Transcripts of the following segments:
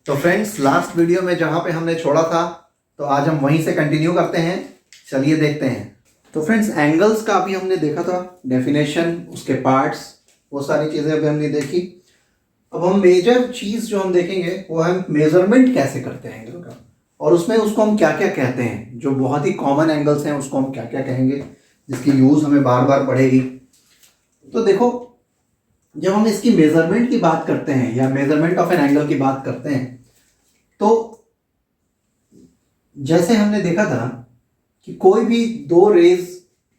तो friends, last video में जहाँ पे हमने छोड़ा था तो आज हम वहीं से कंटिन्यू करते हैं। चलिए देखते हैं। तो फ्रेंड्स, एंगल्स का अभी हमने देखा था, डेफिनेशन, उसके पार्ट्स, वो सारी चीज़ें अभी हमने देखी। अब हम मेजर चीज़ जो हम देखेंगे वो हम मेजरमेंट कैसे करते हैं एंगल का, और उसमें उसको हम क्या क्या कहते हैं। जो बहुत ही कॉमन एंगल्स हैं उसको हम क्या क्या कहेंगे, जिसकी यूज़ हमें बार बार पड़ेगी। तो देखो, जब हम इसकी मेजरमेंट की बात करते हैं या मेजरमेंट ऑफ एन एंगल की बात करते हैं, तो जैसे हमने देखा था कि कोई भी दो रेज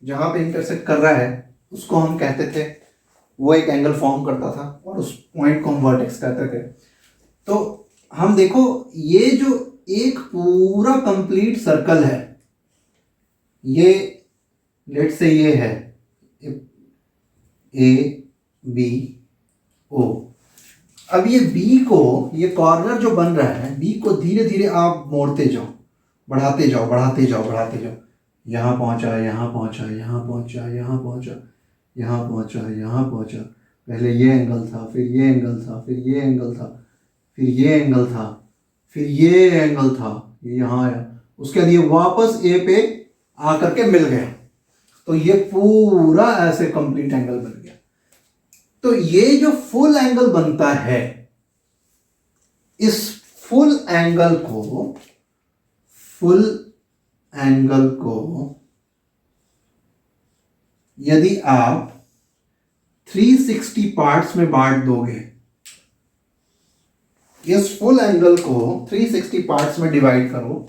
जहां पे इंटरसेक्ट कर रहा है उसको हम कहते थे, वो एक एंगल फॉर्म करता था और उस पॉइंट को हम वर्टेक्स कहते थे। तो हम देखो, ये जो एक पूरा कंप्लीट सर्कल है, ये लेट से ये है ए बी ओ। अब ये बी को, ये कॉर्नर जो बन रहा है, बी को धीरे धीरे आप मोड़ते जाओ, बढ़ाते जाओ, बढ़ाते जाओ, बढ़ाते जाओ। यहाँ पहुँचा, यहाँ पहुँचा, यहाँ पहुँचा, यहाँ पहुँचा, यहाँ पहुँचा, यहाँ पहुँचा। पहले ये एंगल था, फिर ये एंगल था, फिर ये एंगल था, फिर ये एंगल था, फिर ये एंगल था, ये यहाँ आया। उसके बाद ये वापस ए पे आकर के मिल गया, तो ये पूरा ऐसे कंप्लीट एंगल बन गया। तो ये जो फुल एंगल बनता है, इस फुल एंगल को यदि आप 360 पार्ट्स में बांट दोगे, इस फुल एंगल को 360 पार्ट्स में डिवाइड करो,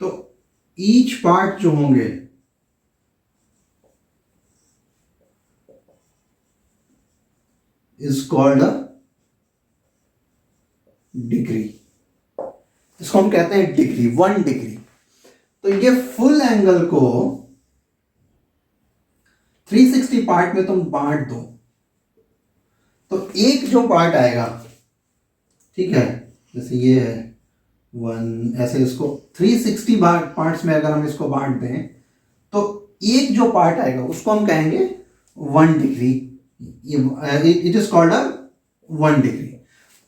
तो ईच पार्ट जो होंगे इज कॉल्ड अ डिग्री। इसको हम कहते हैं डिग्री, 1 डिग्री। तो ये फुल एंगल को 360 पार्ट में तुम बांट दो, तो एक जो पार्ट आएगा, ठीक है, जैसे ये है 1, ऐसे इसको 360 पार्ट्स में अगर हम इसको बांट दें, तो एक जो पार्ट आएगा उसको हम कहेंगे 1 degree. It is called a 1 degree.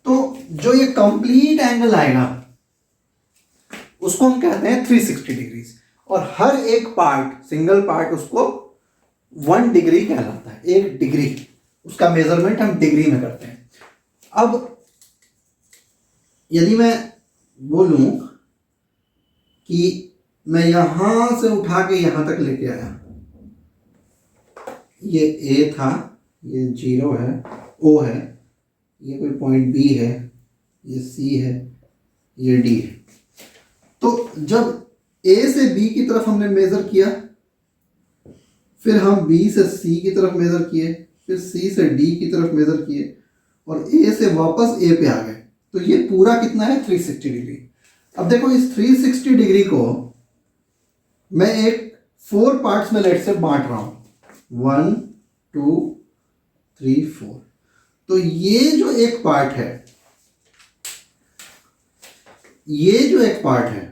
तो जो ये कंप्लीट एंगल आएगा उसको हम कहते हैं 360 डिग्रीज, और हर एक पार्ट, सिंगल पार्ट, उसको 1 डिग्री कहलाता है। 1 डिग्री, उसका मेजरमेंट हम डिग्री में करते हैं। अब यदि मैं बोलूं कि मैं यहां से उठा के यहां तक लेके आया, ये ए था, ये 0 है, ओ है, ये कोई पॉइंट बी है, ये सी है, ये डी है। तो जब ए से बी की तरफ हमने मेजर किया, फिर हम बी से सी की तरफ मेजर किए, फिर सी से डी की तरफ मेजर किए, और ए से वापस ए पे आ गए, तो ये पूरा कितना है, 360 डिग्री। अब देखो, इस 360 डिग्री को मैं एक 4 पार्ट्स में लेट से बांट रहा हूं, 1 2 3 4। तो ये जो एक पार्ट है, ये जो एक पार्ट है,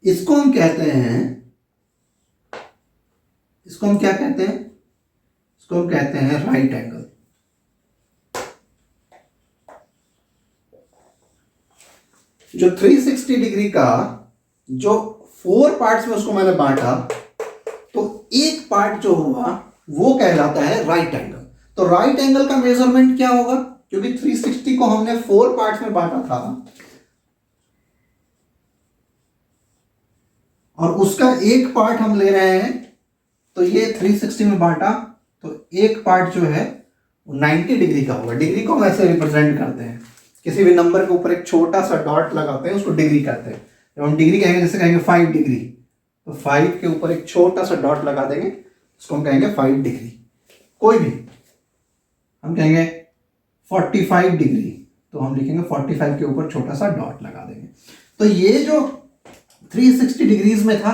इसको हम कहते हैं, इसको हम क्या कहते हैं, इसको हम कहते हैं राइट एंगल। जो 360 डिग्री का जो 4 पार्ट्स में उसको मैंने बांटा, तो एक पार्ट जो हुआ वो कहलाता है राइट एंगल। तो राइट एंगल का मेजरमेंट क्या होगा, क्योंकि 360 को हमने 4 पार्ट्स में बांटा था, और उसका एक पार्ट हम ले रहे हैं, तो ये 360 में बांटा, तो एक पार्ट जो है 90 डिग्री का होगा। डिग्री को हम ऐसे रिप्रेजेंट करते हैं, किसी भी नंबर के ऊपर एक छोटा सा डॉट लगाते हैं, उसको डिग्री कहते हैं। जब हम डिग्री कहेंगे, जैसे कहेंगे 5 डिग्री, तो 5 के ऊपर एक छोटा सा डॉट लगा देंगे, उसको हम कहेंगे 5 डिग्री। कोई भी हम कहेंगे 45 डिग्री, तो हम लिखेंगे 45 के ऊपर छोटा सा डॉट लगा देंगे। तो ये जो 360 डिग्रीज में था,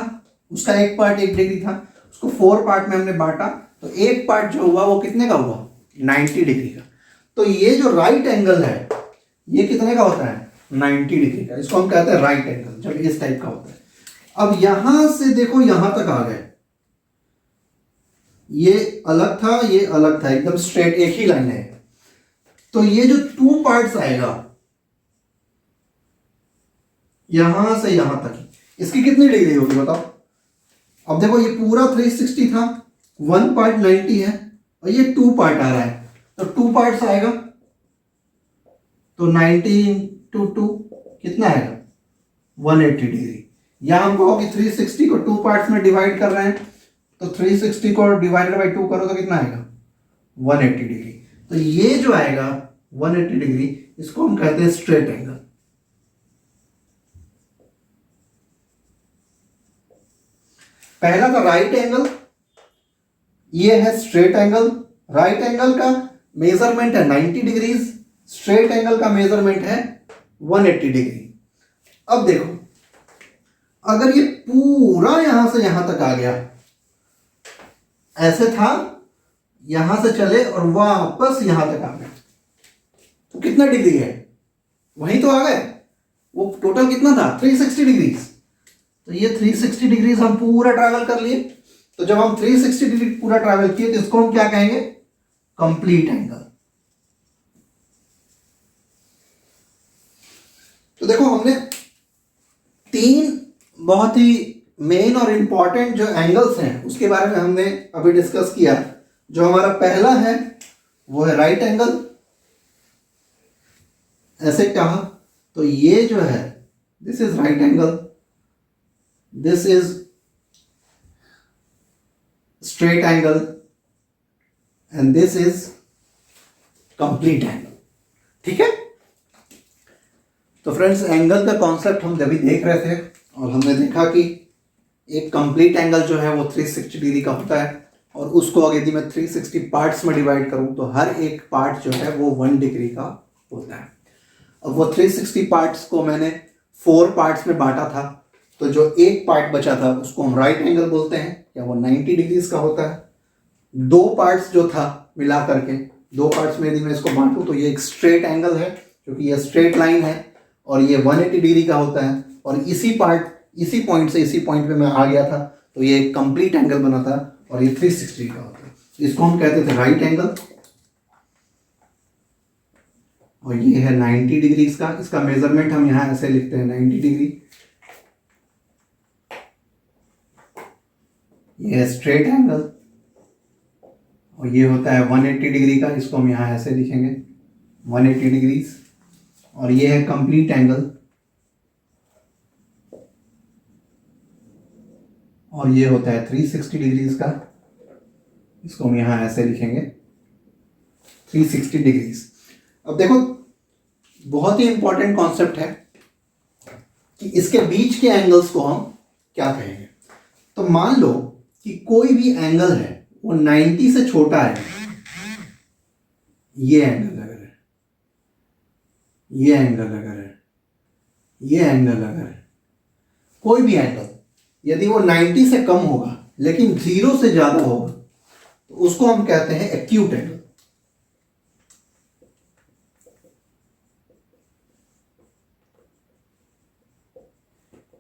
उसका एक पार्ट 1 डिग्री था, उसको 4 पार्ट में हमने बांटा, तो एक पार्ट जो हुआ वो कितने का हुआ, 90 डिग्री का। तो ये जो राइट एंगल है, ये कितने का होता है, 90 डिग्री का। इसको हम कहते हैं राइट एंगल, जब इस टाइप का होता है। अब यहां से देखो, यहां तक आ गए, ये अलग था, ये अलग था, एकदम स्ट्रेट एक ही लाइन है। तो ये जो 2 पार्ट्स आएगा, यहां से यहां तक, इसकी कितनी डिग्री होगी बताओ। अब देखो ये पूरा 360 था, 1 पार्ट 90 है और ये 2 पार्ट आ रहा है, तो 2 पार्ट्स आएगा, तो 90 इंटू 2 कितना आएगा 180 डिग्री। या हम कहो कि 360 को 2 पार्ट्स में डिवाइड कर रहे हैं, तो 360 को डिवाइडेड बाई 2 करो तो कितना आएगा 180 डिग्री। तो ये जो आएगा 180 डिग्री, इसको हम कहते हैं स्ट्रेट एंगल। पहला था राइट एंगल, ये है स्ट्रेट एंगल। राइट एंगल का मेजरमेंट है 90 डिग्रीज, स्ट्रेट एंगल का मेजरमेंट है 180 डिग्री। अब देखो, अगर ये पूरा यहां से यहां तक आ गया, ऐसे था, यहां से चले और वापस यहां तक आ गए, तो कितना डिग्री है, वहीं तो आ गए। वो टोटल कितना था 360 डिग्रीज। तो ये 360 डिग्रीज हम पूरा ट्रैवल कर लिए। तो जब हम 360 डिग्री पूरा ट्रैवल किए तो इसको हम क्या कहेंगे, कंप्लीट एंगल। तो देखो हमने 3 बहुत ही मेन और इंपॉर्टेंट जो एंगल्स हैं उसके बारे में हमने अभी डिस्कस किया। जो हमारा पहला है वो है राइट एंगल। ऐसे कहा तो ये जो है this is right angle, this is straight angle and this is complete angle. ठीक है। तो फ्रेंड्स, एंगल का कॉन्सेप्ट हम जब भी देख रहे थे और हमने देखा कि एक कंप्लीट एंगल जो है वो 360 डिग्री का होता है, और उसको अगर यदि मैं 360 पार्ट्स में डिवाइड करूं तो हर एक पार्ट जो है वो 1 डिग्री का होता है। अब वो 360 पार्ट्स को मैंने 4 पार्ट्स में बांटा था, तो जो एक पार्ट बचा था उसको हम राइट एंगल बोलते हैं, या वो 90 डिग्रीज का होता है। 2 पार्ट्स जो था मिला करके, 2 पार्ट्स में यदि मैं इसको बांटूं तो ये एक स्ट्रेट एंगल है, क्योंकि ये स्ट्रेट लाइन है, और ये 180 डिग्री का होता है। और इसी पॉइंट से इसी पॉइंट पे मैं आ गया था, तो ये एक कंप्लीट एंगल बना था, और ये 360 का होता है। इसको हम कहते थे राइट एंगल। और ये है 90 डिग्रीज का, इसका मेजरमेंट हम यहां ऐसे लिखते हैं 90 डिग्री। ये है स्ट्रेट एंगल, और ये होता है 180 डिग्री का, इसको हम यहां ऐसे लिखेंगे 180 डिग्रीज। और ये है कंप्लीट एंगल, और ये होता है 360 डिग्रीज का, इसको हम यहां ऐसे लिखेंगे 360 डिग्रीज। अब देखो, बहुत ही इंपॉर्टेंट कॉन्सेप्ट है कि इसके बीच के एंगल्स को हम क्या कहेंगे। तो मान लो कि कोई भी एंगल है वो 90 से छोटा है, ये एंगल अगर है, ये एंगल अगर है, ये एंगल अगर है, कोई भी एंगल यदि वो 90 से कम होगा लेकिन 0 से ज्यादा होगा तो उसको हम कहते हैं एक्यूट एंगल।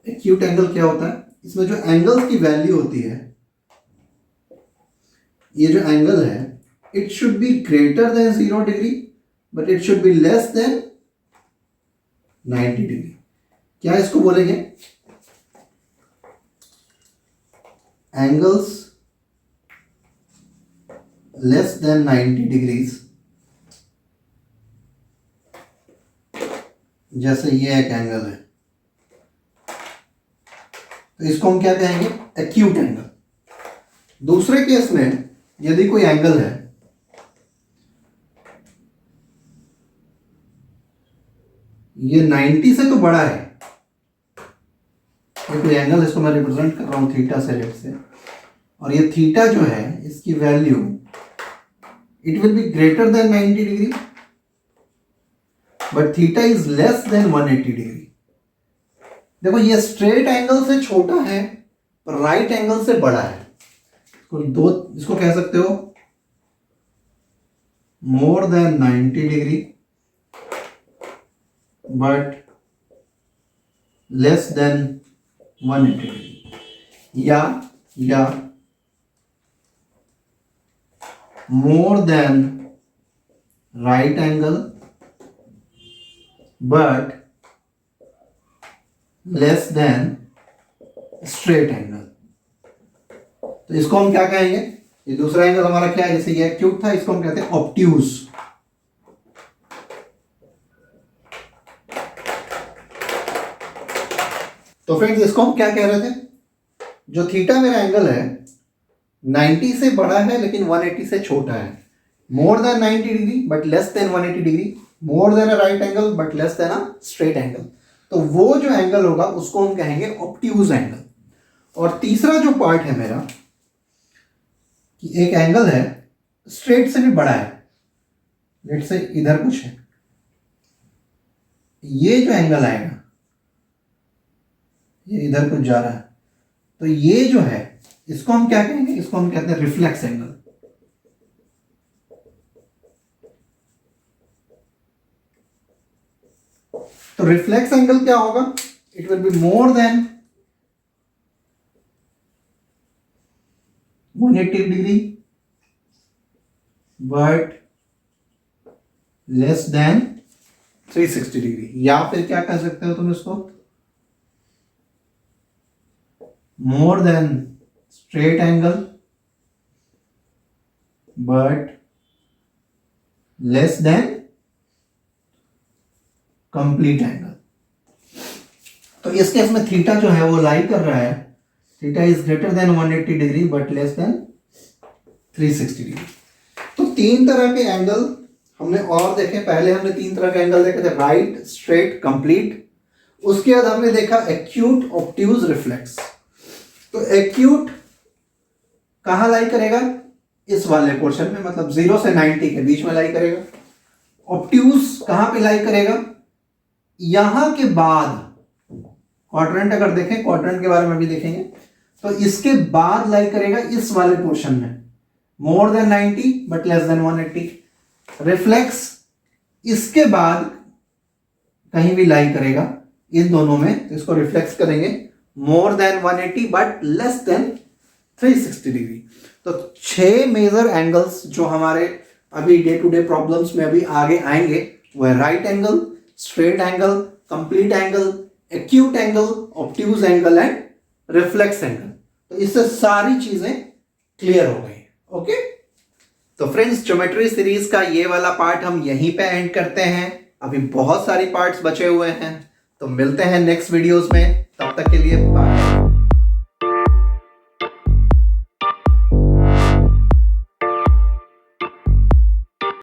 एक्यूट एंगल क्या होता है, इसमें जो एंगल्स की वैल्यू होती है, ये जो एंगल है it should be greater than 0 degree but it should be less than 90 degree. क्या इसको बोलेंगे, एंगल्स लेस देन 90 डिग्रीज। जैसे ये एक एंगल है तो इसको हम क्या कहेंगे, एक्यूट एंगल। दूसरे केस में यदि कोई एंगल है, ये 90 से तो बड़ा है, ये कोई एंगल है, इसको मैं रिप्रेजेंट कर रहा हूं थीटा से, लेट से, और ये थीटा जो है इसकी value it will be greater than 90 degree but theta is less than 180 degree. देखो, ये स्ट्रेट एंगल से छोटा है पर राइट एंगल से बड़ा है। इसको कह सकते हो more than 90 degree but less than 180 degree, या more than right angle but less than straight angle. तो इसको हम क्या कहेंगे, ये दूसरा एंगल हमारा क्या है, जैसे ये एक्यूट था, इसको हम कहते हैं ऑब्ट्यूज। तो फ्रेंड्स इसको हम क्या कह रहे थे, जो थीटा मेरा एंगल है 90 से बड़ा है लेकिन 180 से छोटा है, मोर than 90 degree but less than 180 degree, more than a right angle but less then a straight angle, तो वो जो एंगल होगा उसको हम कहेंगे ऑब्ट्यूज एंगल। और तीसरा जो पार्ट है मेरा, कि एक एंगल है स्ट्रेट से भी बड़ा है, लेट से इधर कुछ है, ये जो एंगल आएगा, ये इधर कुछ जा रहा है, तो ये जो है इसको हम क्या कहेंगे, इसको हम कहते हैं रिफ्लेक्स एंगल। तो रिफ्लेक्स एंगल क्या होगा, it will be more than 180 degree but less then 360 degree, या फिर क्या कह सकते हो तुम इसको, more than straight angle but less then complete angle. तो इस केस में थीटा जो है वो लाई कर रहा है, theta is greater than 180 degree but less then 360 degree. तो तीन तरह के एंगल हमने और देखे, पहले हमने तीन तरह के एंगल देखे थे, राइट, स्ट्रेट, कंप्लीट। उसके बाद हमने देखा एक्यूट, ऑब्ट्यूज, रिफ्लेक्स। तो एक्यूट कहां लाई करेगा, इस वाले पोर्शन में, मतलब 0 से 90 के बीच में लाई करेगा। ऑब्ट्यूज कहां पे लाई करेगा, यहां के बाद, क्वाड्रेंट अगर देखें, क्वाड्रेंट के बारे में भी देखेंगे, तो इसके बाद लाई करेगा इस वाले पोर्शन में, मोर than 90 but less than 180। Reflex इसके बाद कहीं भी लाई करेगा इन दोनों में, तो इसको रिफ्लेक्स करेंगे more than 180 but less then 360 degree. तो 6 मेजर एंगल्स जो हमारे अभी डे टू डे प्रॉब्लम्स में अभी आगे आएंगे, वो है right angle, straight angle, complete angle, acute angle, obtuse angle and reflex angle. तो इससे सारी चीजें क्लियर हो गई। ओके, तो फ्रेंड्स ज्योमेट्री सीरीज का ये वाला पार्ट हम यहीं पे एंड करते हैं। अभी बहुत सारी पार्ट्स बचे हुए हैं, तो मिलते हैं नेक्स्ट वीडियोस में, तब तक के लिए बाय।